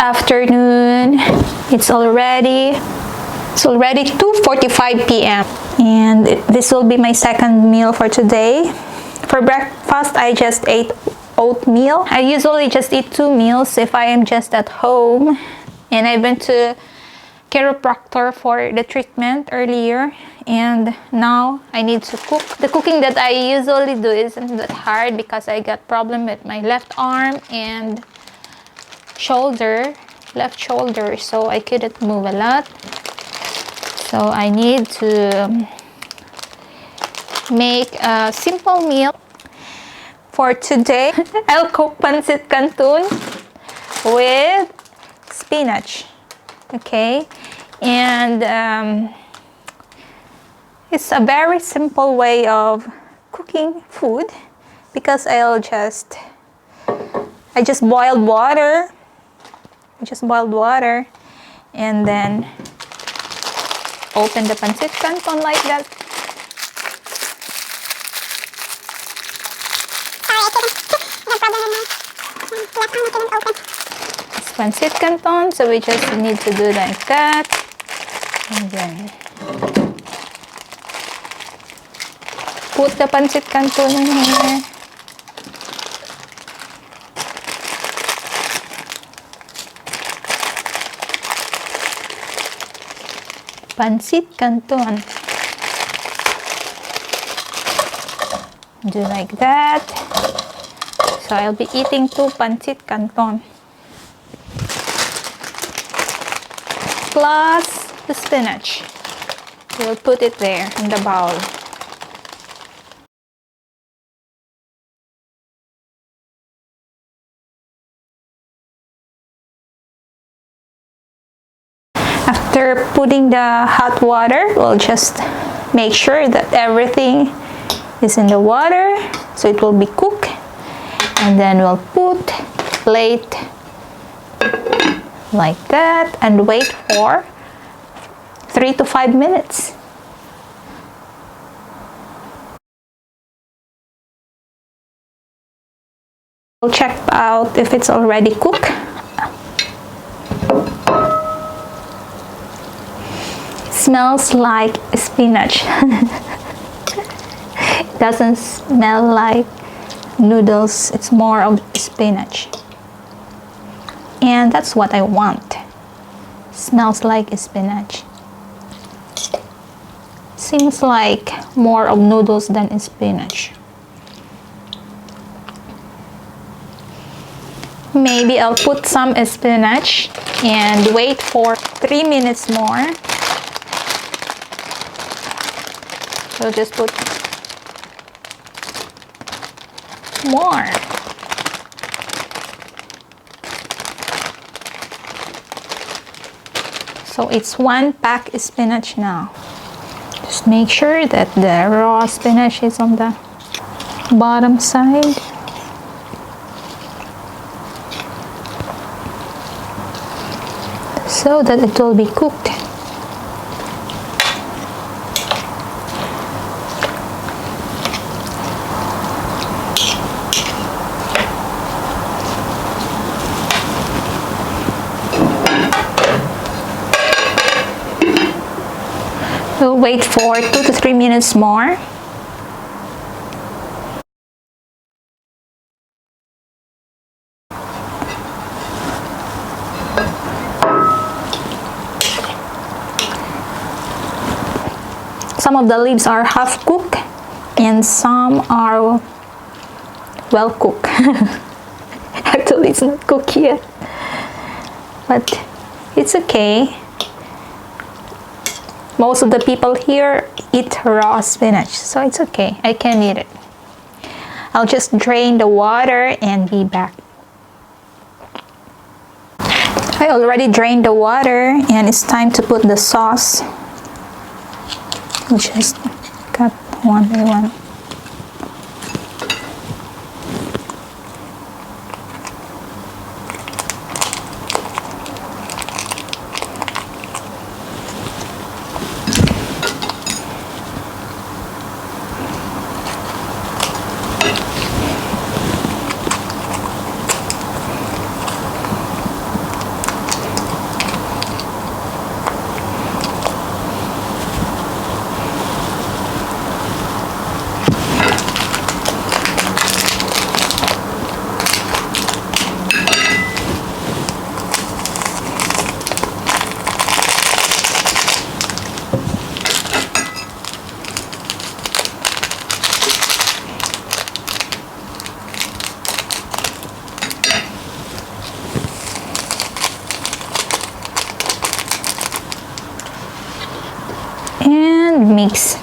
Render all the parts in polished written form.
afternoon. It's already 2:45 p.m. and this will be my second meal for today. For breakfast, I just ate oatmeal. I usually just eat 2 meals if I am just at home, and I went to chiropractor for the treatment earlier, and now I need to cook. The cooking that I usually do isn't that hard because I got problem with my left arm and left shoulder, so I couldn't move a lot. So I need to make a simple meal for today. I'll cook Pancit Canton with spinach. Okay, and it's a very simple way of cooking food because I just boiled water. And then open the Pancit Canton like that. It's Pancit Canton, so we just need to do like that, and then put the Pancit Canton in here. Pancit Canton. Do like that. So I'll be eating 2 Pancit Canton plus the spinach. We'll put it there in the bowl. After putting the hot water, we'll just make sure that everything is in the water so it will be cooked, and then we'll put plate like that and wait for 3 to 5 minutes. We'll check out if it's already cooked. Smells like spinach. It doesn't smell like noodles, it's more of spinach, and that's what I want. Smells like spinach. Seems like more of noodles than spinach. Maybe I'll put some spinach and wait for 3 minutes more. So just put more. So it's 1 pack spinach now. Just make sure that the raw spinach is on the bottom side. So that it will be cooked. We'll wait for 2 to 3 minutes more. Some of the leaves are half cooked and some are well cooked. Actually, it's not cooked yet, but it's okay. Most of the people here eat raw spinach, so it's okay. I can eat it. I'll just drain the water and be back. I already drained the water and it's time to put the sauce. We'll just cut one by one. mix.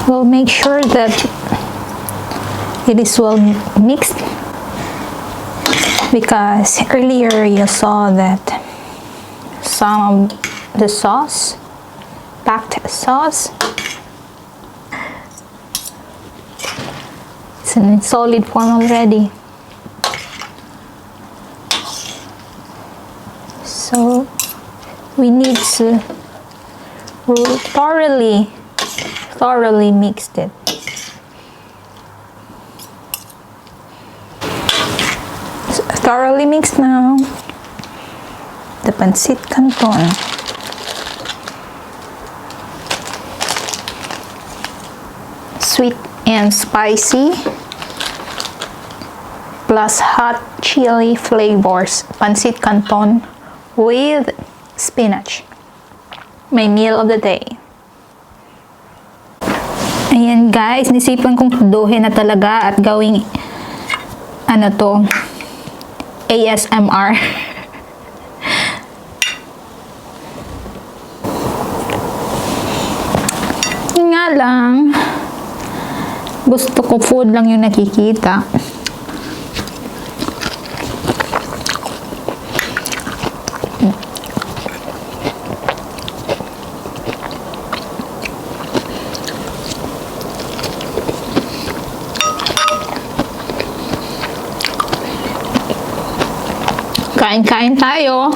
We'll make sure that it is well mixed, because earlier you saw that some of the sauce, packed sauce, it's in solid form already. So we need to thoroughly mixed it. So, thoroughly mixed now. The Pancit Canton. Sweet and spicy plus hot chili flavors. Pancit Canton with spinach. My meal of the day. Ayan guys, nisipan kong tuduhin na talaga at gawing ano to, ASMR. Nga lang, gusto ko food lang yung nakikita. Kain-kain tayo.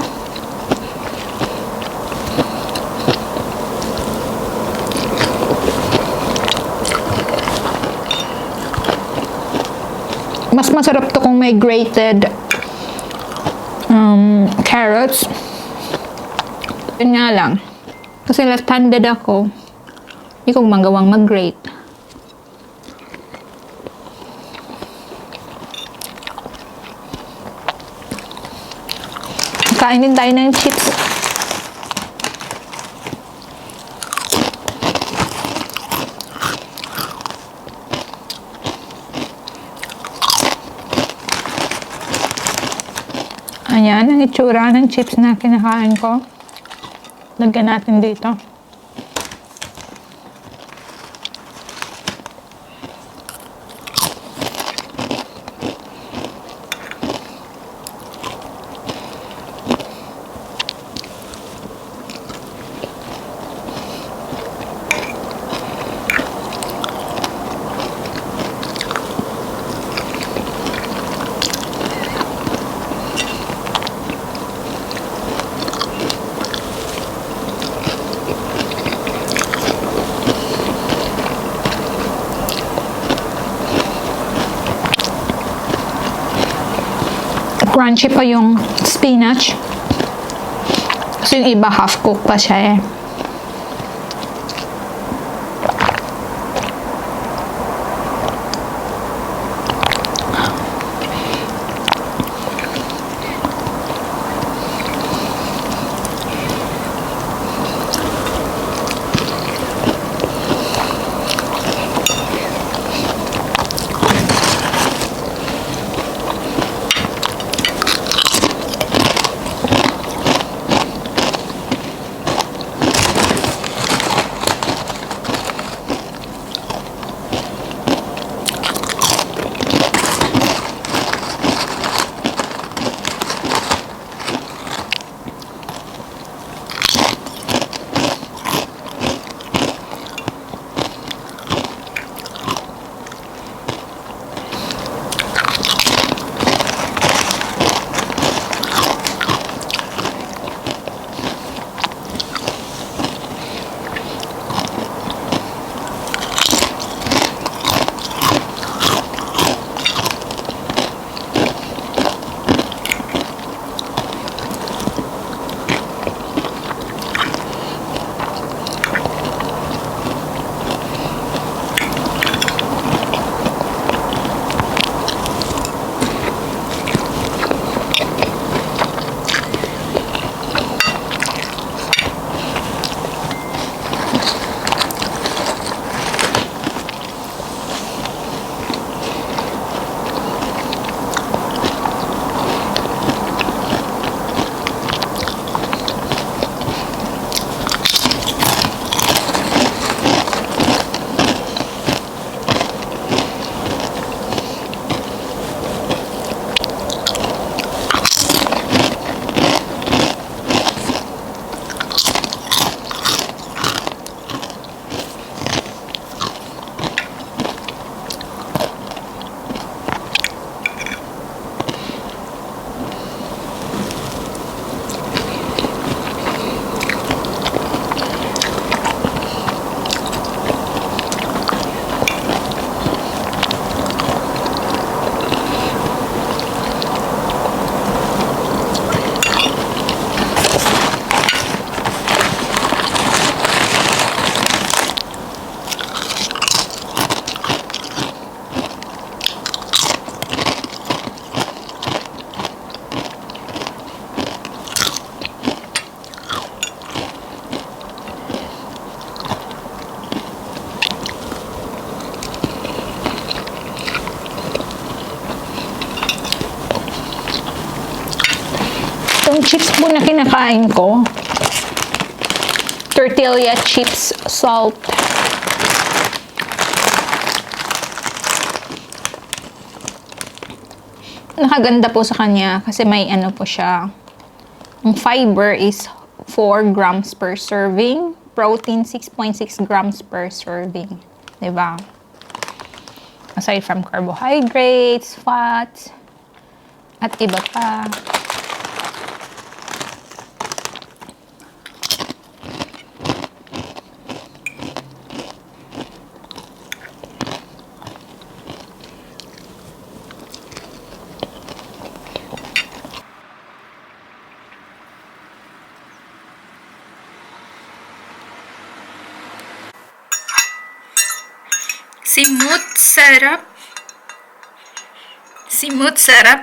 Mas masarap to kung may grated carrots. Yun nga lang. Kasi left-handed ako. Hindi ko magawang mag-grate. Kain din tayo ng chips. Ayan, ang itsura ng chips na kinakain ko. Lagyan natin dito. Crunchy pa yung spinach. Kasi yung iba half cooked pa siya eh. po na kinakain ko. Tortilla chips salt. Nakaganda po sa kanya kasi may ano po siya. Ang fiber is 4 grams per serving. Protein, 6.6 grams per serving. Diba? Aside from carbohydrates, fats, at iba pa. Simut sarap. Simut sarap.